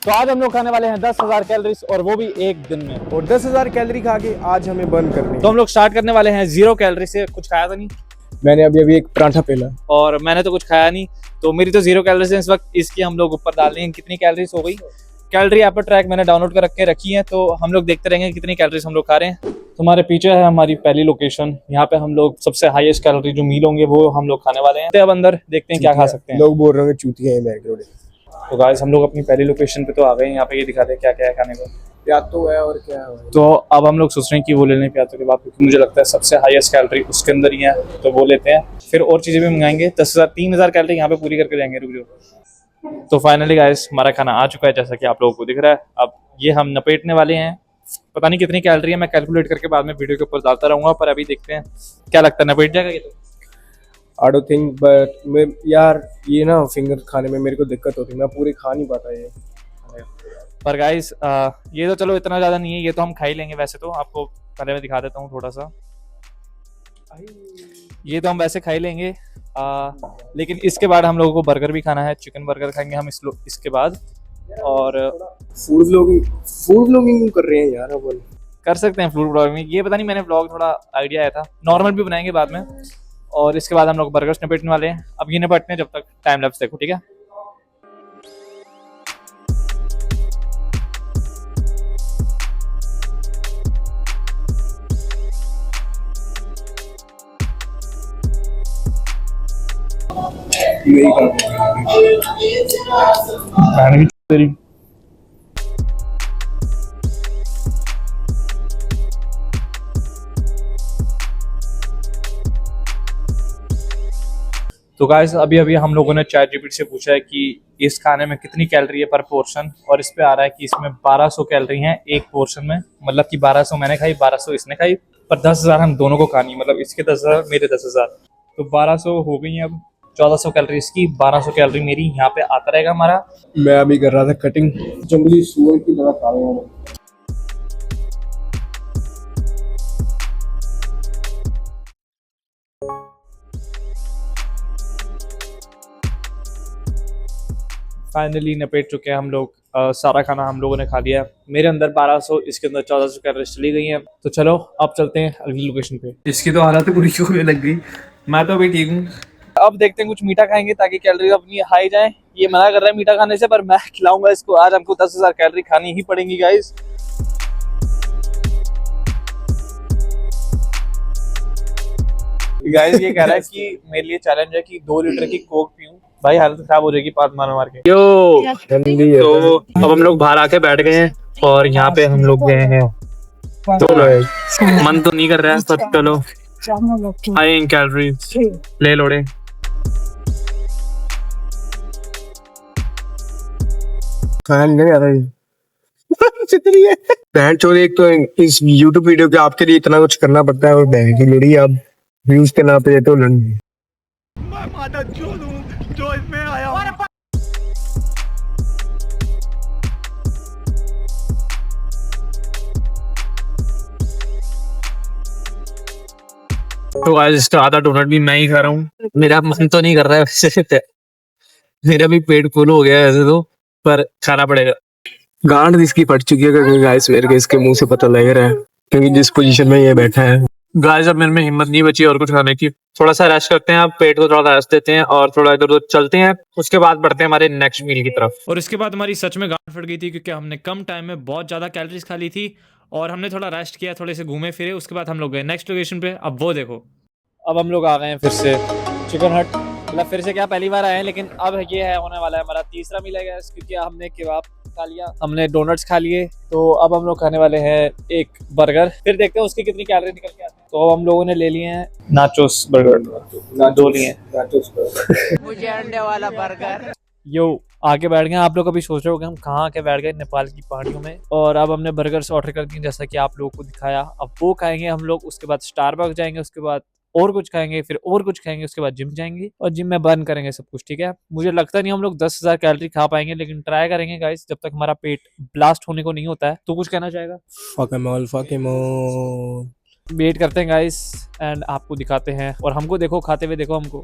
तो आज हम लोग खाने वाले हैं 10,000 कैलोरीज और वो भी एक दिन में। और 10,000 कैलोरी खा के आज हमें बर्न करनी है। तो हम लोग स्टार्ट करने वाले हैं 0 कैलोरी से। कुछ खाया था नहीं, मैंने अभी एक पराठा पेला और मैंने तो कुछ खाया नहीं, तो मेरी तो 0 कैलोरीज है इस वक्त। इसकी हम लोग ऊपर डाल देंगे कितनी कैलोरीज हो गई। कैलोरी ऐप पर ट्रैक मैंने डाउनलोड कर रखी है, तो हम लोग देखते रहेंगे कितनी कैलोरीज हम लोग खा रहे हैं। तुम्हारे पीछे है हमारी पहली लोकेशन, यहाँ पे हम लोग सबसे हाईएस्ट कैलोरी जो मील होंगे वो हम लोग खाने वाले हैं। तो अब अंदर देखते हैं क्या खा सकते हैं। लोग बोल रहे हैं चूतिया है मैकडोनल्ड। तो गाइस हम लोग अपनी पहली लोकेशन पे तो आ गए हैं। यहाँ पे ये दिखाते हैं क्या क्या है खाने को। प्यातो है और क्या है। तो अब हम लोग सोच रहे हैं कि वो ले लें प्यातो के बाद, क्योंकि मुझे लगता है सबसे हाईएस्ट कैलोरी उसके अंदर ही है, तो वो लेते हैं। फिर और चीज़ें भी मंगाएंगे। 3,000 कैलोरी यहाँ पे पूरी करके जाएंगे। रुक जाओ। तो फाइनली गाइस हमारा खाना आ चुका है, जैसा कि आप लोगों को दिख रहा है। अब ये हम नपेटने वाले हैं। पता नहीं कितनी कैलोरी है, मैं कैलकुलेट करके बाद में वीडियो के ऊपर डालता रहूँगा, पर अभी देखते हैं क्या लगता है नपेट जाएगा ये। तो आई डोंट थिंक, बट मैं यार ये ना फिंगर खाने में मेरे को दिक्कत होती है, मैं पूरी खा नहीं पाता ये। पर गाइस ये तो चलो इतना ज़्यादा नहीं है, ये तो हम खा ही लेंगे। वैसे तो आपको पहले मैं दिखा देता हूँ थोड़ा सा। ये तो हम वैसे खा ही लेंगे, लेकिन इसके बाद हम लोगों को बर्गर भी खाना है। चिकन बर्गर खाएंगे हम इसके बाद। और फूड व्लॉगिंग कर रहे हैं यार। अब कर सकते हैं फूड ब्लॉगिंग। ये पता नहीं, मैंने ब्लॉग थोड़ा आइडिया आया था। नॉर्मल भी बनाएंगे बाद में। और इसके बाद हम लोग बर्गर्स निपटने वाले हैं। अब ये निपटने जब तक टाइम लैप्स देखो, ठीक है। तो गाइस अभी हम लोगों ने चैट जीपीटी से पूछा है कि इस खाने में कितनी कैलोरी है पर पोर्शन, और इस पे आ रहा है कि इसमें 1200 कैलोरी है एक पोर्शन में। मतलब कि 1200 मैंने खाई, 1200 इसने खाई, पर 10,000 हम दोनों को खानी। मतलब इसके 10,000 मेरे 10,000, तो 1200 हो गई है। अब 1400 कैलोरी इसकी, 1200 कैलोरी मेरी। यहाँ पे आता रहेगा हमारा। मैं अभी कर रहा था कटिंग, जंगली सुअर की तरह खा रहा हूँ। फाइनली निपट चुके हैं हम लोग। सारा खाना हम लोगों ने खा लिया। मेरे अंदर 1200, इसके अंदर 1400 कैलोरीज चली गई हैं। तो चलो अब चलते हैं अगली लोकेशन पे। इसकी तो हालत पूरी होने लग गई। मैं तो अभी ठीक हूँ। अब देखते हैं कुछ मीठा खाएंगे ताकि कैलोरी अपनी हाई जाए। ये मना कर रहा है मीठा खाने से, पर मैं खिलाऊंगा इसको। आज हमको 10,000 कैलोरी खानी ही पड़ेंगी गाइस। गाइस ये कह रहा है कि मेरे लिए चैलेंज है कि 2 लीटर की कोक पीऊं। भाई हालत खराब हो जाएगी पात मार के। तो अब हम लोग बाहर आके बैठ गए हैं और यहाँ पे हम लोग गए हैं। तो मन तो नहीं कर रहा है, पर चलो हाई इन कैलोरीज ले लोड़े। बहन चोद, एक तो इस YouTube वीडियो के आपके लिए इतना कुछ करना पड़ता है, और बहन की लड़ी आप व्यूज के नाम पे देते हो लड़नी। जो इसमें आया। तो आज इसका आधा डोनट भी मैं ही खा रहा हूँ। मेरा मन तो नहीं कर रहा है वैसे, मेरा भी पेट फुल हो गया है वैसे तो, पर खाना पड़ेगा। गांड इसकी फट चुकी है क्योंकि गाइस मेरे को इसके मुंह से पता लग रहा है, क्योंकि जिस पोजीशन में ये बैठा है। गाइस अब मेरे में हिम्मत नहीं बची और कुछ खाने की। थोड़ा सा रेस्ट करते हैं, अब पेट को थोड़ा रेस्ट देते हैं और थोड़ा इधर उधर चलते हैं। उसके बाद बढ़ते हैं हमारे नेक्स्ट मील की तरफ। और इसके बाद हमारी सच में गांड फट गई थी, क्योंकि हमने कम टाइम में बहुत ज्यादा कैलोरीज खा ली थी और हमने थोड़ा रेस्ट किया, थोड़े से घूमे फिरे। उसके बाद हम लोग गए नेक्स्ट लोकेशन पे। अब वो देखो, अब हम लोग आ गए हैं फिर से चिकन हट। मतलब फिर से क्या, पहली बार आए हैं, लेकिन अब ये है होने वाला है हमारा तीसरा मील है, क्योंकि हमने कबाब खा लिया, हमने डोनट्स खा लिए। तो अब हम लोग खाने वाले हैं एक बर्गर। फिर देखते हैं उसकी कितनी कैलोरी निकल के आती है। तो अब हम लोगों ने ले लिए हैं नाचोस बर्गर, 2 लिए हैं। मुझे अंडे वाला बर्गर। यो आगे बैठ गए। आप लोग अभी सोच रहे हो कि हम कहाँ आके बैठ गए, नेपाल की पहाड़ियों में। और अब हमने बर्गर्स ऑर्डर कर दिए जैसा कि आप लोगों को दिखाया। अब वो खाएंगे हम लोग, उसके बाद स्टारबक्स जाएंगे, उसके बाद और कुछ खाएंगे, फिर और कुछ खाएंगे, उसके बाद जिम जाएंगे और जिम में बर्न करेंगे सब कुछ, ठीक है। मुझे लगता नहीं हम लोग 10,000 कैलोरी खा पाएंगे, लेकिन ट्राई करेंगे गाइस, जब तक हमारा पेट ब्लास्ट होने को नहीं होता है। तो कुछ कहना चाहेगा? Fuck am all. वेट करते हैं गाइस एंड आपको दिखाते हैं। और हमको देखो खाते हुए, देखो हमको।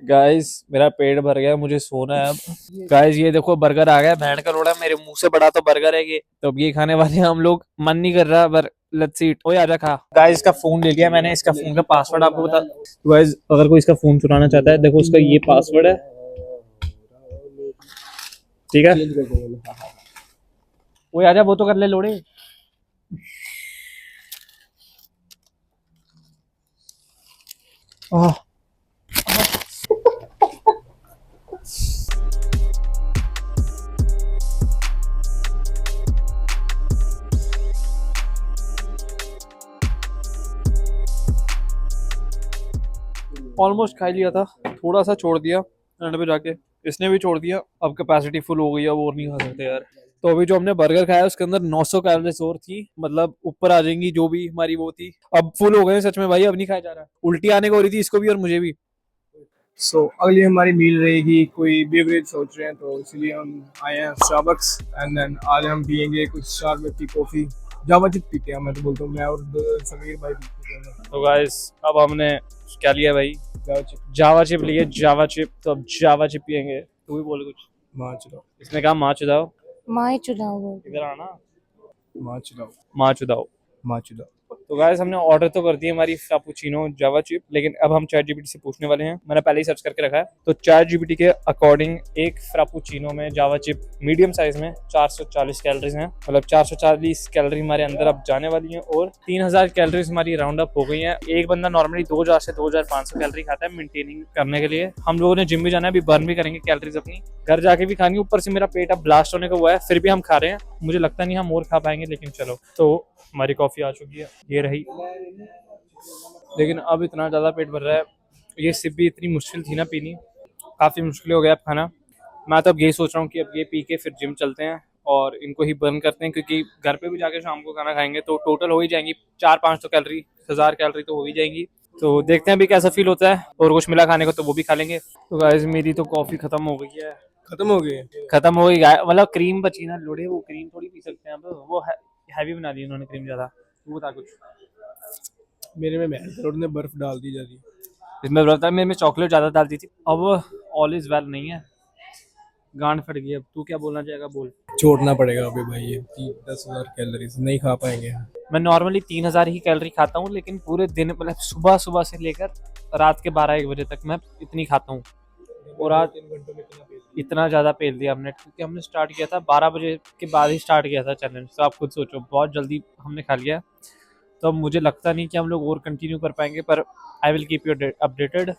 गाइस मेरा पेट भर गया, मुझे सोना है अब। गाइस ये देखो बर्गर आ गया, बैंड का लोड़ा, मेरे मुंह से बड़ा तो बर्गर है ये, तो अब ये खाने वाले हैं हम लोग। मन नहीं कर रहा पर लेट्स ईट। ओए आजा खा। गाइस इसका फोन ले लिया मैंने, इसका फोन का पासवर्ड आपको बता। गाइस अगर कोई इसका फोन चुराना चाहता है, देखो इसका ये पासवर्ड है, ठीक है। ओए आजा, वो तो कर ले लोड़े। ऑलमोस्ट खा लिया था, थोड़ा सा छोड़ दिया एंड पे जाके, इसने भी छोड़ दिया। अब कैपेसिटी फुल हो गई है, वो और नहीं खा सकते यार। तो अभी जो हमने बर्गर खाया उसके अंदर 900 कैलोरीज और थी, मतलब ऊपर आ जाएंगी जो भी हमारी वो थी। अब फुल हो गए सच में भाई, अब नहीं खाया जा रहा। उल्टी आने को हो रही थी इसको भी और मुझे भी। सो अगली हमारी मील रहेगी कोई बेवरेज सोच रहे हैं, तो इसलिए हम आए हैं स्टारबक्स एंड देन आज हम पियेंगे कुछ स्टारबक्स की कॉफी। जावा चिप पीते हैं, मैं तो बोलता हूँ, मैं और समीर भाई पीते हैं। तो गाइस अब हमने क्या लिया भाई, जावा चिप, जावा चिप लिए, जावा चिप। तो अब जावा चिप पियेंगे। तू भी बोल कुछ। माँ चुदाओ, इसने कहा माँ चुदाओ, माँ चुनाव इधर आना, माँ चुदाओ, माँ चुदाओ। माँ चुदाओ। तो गाइस हमने ऑर्डर तो कर दी हमारी फ्रापूचिनो जावा चिप, लेकिन अब हम चैट जीपीटी से पूछने वाले हैं। मैंने पहले ही सर्च करके रखा है, तो चैट जीपीटी के अकॉर्डिंग एक फ्रापूचिनो में जावा चिप मीडियम साइज में 440 कैलोरीज हैं, मतलब 440 कैलोरी हमारे अंदर अब जाने वाली हैं और 3000 कैलोरीज हमारी राउंड अप हो गई हैं। एक बंदा नॉर्मली 2000 से 2500 कैलोरी खाता है मेंटेनिंग करने के लिए। हम लोगों ने जिम भी जाना है, अभी बर्न भी करेंगे कैलोरीज अपनी, घर जाके भी खानी। ऊपर से मेरा पेट अब ब्लास्ट होने का हुआ है, फिर भी हम खा रहे हैं। मुझे लगता नहीं हम और खा पाएंगे, लेकिन चलो। तो हमारी कॉफ़ी आ चुकी है, ये रही। लेकिन अब इतना ज़्यादा पेट भर रहा है, ये सिप भी इतनी मुश्किल थी ना पीनी, काफ़ी मुश्किल हो गया अब खाना। मैं तो अब यही सोच रहा हूँ कि अब ये पी के फिर जिम चलते हैं और इनको ही बर्न करते हैं, क्योंकि घर पे भी जाके शाम को खाना खाएंगे तो टोटल हो ही जाएंगी 400-500 कैलोरी, 1000 कैलोरी तो हो ही जाएंगी। तो देखते हैं अभी कैसा फील होता है, और कुछ मिला खाने को तो वो भी खा लेंगे। तो गाइस मेरी तो कॉफ़ी ख़त्म हो गई है, खत्म हो गई, मतलब क्रीम बची ना लोड़े, वो क्रीम थोड़ी पी सकते हैं अब, वो हैवी बना दी उन्होंने क्रीम ज़्यादा। वो बता कुछ। मेरे में मेहनत ने बर्फ डाल दी जाती, इसमें बता, मेरे में चॉकलेट ज़्यादा डाल दी थी। अब ऑल इज वेल नहीं है, गांड फट गई। अब तू क्या बोलना चाहेगा बोल। छोड़ना पड़ेगा अभी भाई, ये 10,000 कैलोरीज नहीं खा पाएंगे। मैं नॉर्मली 3000 ही कैलोरी खाता हूँ, लेकिन पूरे दिन मतलब सुबह से लेकर रात के 12-1 बजे तक मैं इतनी खाता हूँ। और आज 3 घंटों में इतना ज़्यादा पेल दिया हमने, क्योंकि हमने स्टार्ट किया था 12 बजे के बाद ही स्टार्ट किया था चैलेंज। तो आप खुद सोचो, बहुत जल्दी हमने खा लिया। तो अब मुझे लगता नहीं कि हम लोग और कंटिन्यू कर पाएंगे, पर I will keep you updated.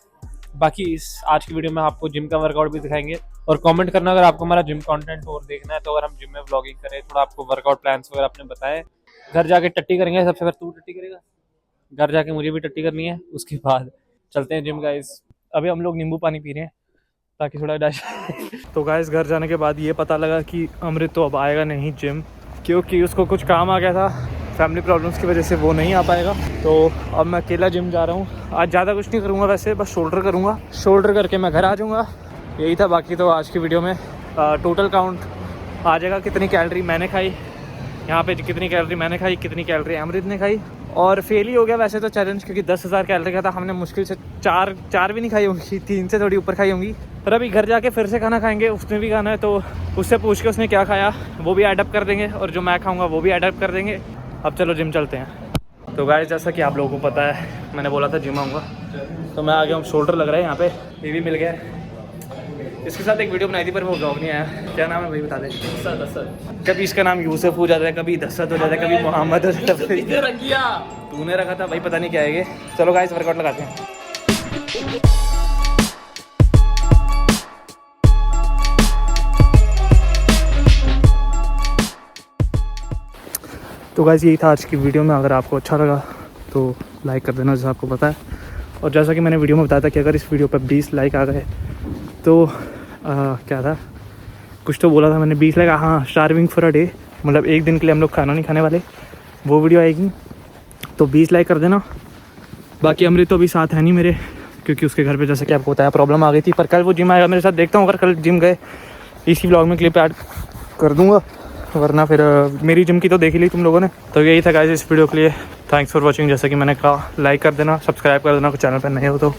बाकी इस आज की वीडियो में आपको जिम का वर्कआउट भी दिखाएंगे, और कमेंट करना अगर आपको हमारा जिम कंटेंट और देखना है, तो अगर हम जिम में व्लॉगिंग करें, थोड़ा आपको वर्कआउट प्लान्स वगैरह आपने बताए। घर जाके टट्टी करेंगे सबसे पहले, तू टट्टी करेगा, घर जाके मुझे भी टट्टी करनी है, उसके बाद चलते हैं जिम गाइस। अभी हम लोग नींबू पानी पी रहे हैं ताकि थोड़ा डाइजेशन। तो गाइस घर जाने के बाद ये पता लगा कि अमृत तो अब आएगा नहीं जिम, क्योंकि उसको कुछ काम आ गया था, फैमिली प्रॉब्लम्स की वजह से वो नहीं आ पाएगा। तो अब मैं अकेला जिम जा रहा हूँ। आज ज़्यादा कुछ नहीं करूँगा वैसे, बस शोल्डर करूँगा, शोल्डर करके मैं घर आ जाऊँगा। यही था। बाकी तो आज की वीडियो में टोटल काउंट आ जाएगा, कितनी कैलोरी मैंने खाई यहाँ पे, कितनी कैलोरी मैंने खाई, कितनी कैलोरी अमृत ने खाई। और फेल ही हो गया वैसे तो चैलेंज, क्योंकि 10,000 कैलोरी का था। हमने मुश्किल से चार भी नहीं खाई होंगी, 3 से थोड़ी ऊपर खाई होंगी। पर अभी घर जाके फिर से खाना खाएंगे, उसने भी खाना है, तो उससे पूछ के उसने क्या खाया वो भी एडअप कर देंगे, और जो मैं खाऊंगा वो भी एडअप कर देंगे। अब चलो जिम चलते हैं। तो गाइस जैसा कि आप लोगों को पता है, मैंने बोला था जिम आऊँगा, तो मैं आ गया हूँ। शोल्डर लग रहा है यहाँ पे, ये भी मिल गया। इसके साथ एक वीडियो बनाई थी पर वो ब्लॉग नहीं आया। क्या नाम है भाई बता दे। दसत। कभी इसका नाम यूसुफ हो जाता है, कभी दसत हो जाता है, कभी मोहम्मद हो जाता है। तूने रखा था भाई, पता नहीं क्या है ये। चलो गाइस वर्कआउट लगाते हैं। तो गाइस यही था आज की वीडियो में। अगर आपको अच्छा लगा तो लाइक कर देना, जैसा आपको पता है। और जैसा कि मैंने वीडियो में बताया था कि अगर इस वीडियो पर 20 लाइक आ गए तो क्या था, कुछ तो बोला था मैंने, 20 लाइक, हाँ, स्टार्विंग फॉर अ डे, मतलब एक दिन के लिए हम लोग खाना नहीं खाने वाले, वो वीडियो आएगी। तो 20 लाइक कर देना। बाकी अमृत तो अभी साथ है नहीं मेरे, क्योंकि उसके घर पे जैसे कि आपको बताया प्रॉब्लम आ गई थी। पर कल वो जिम आएगा मेरे साथ, देखता हूँ अगर कल जिम गए इसी ब्लॉग में क्लिप ऐड कर दूँगा, वरना फिर मेरी जिम की तो देख ही ली तुम लोगों ने। तो यही था गाइस इस वीडियो के लिए। Thanks for watching. जैसे कि मैंने कहा, लाइक कर देना, सब्सक्राइब कर देना चैनल पर नए हो तो,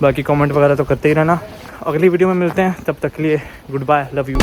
बाकी कमेंट वगैरह तो करते ही रहना। अगली वीडियो में मिलते हैं, तब तक के लिए गुड बाय, लव यू।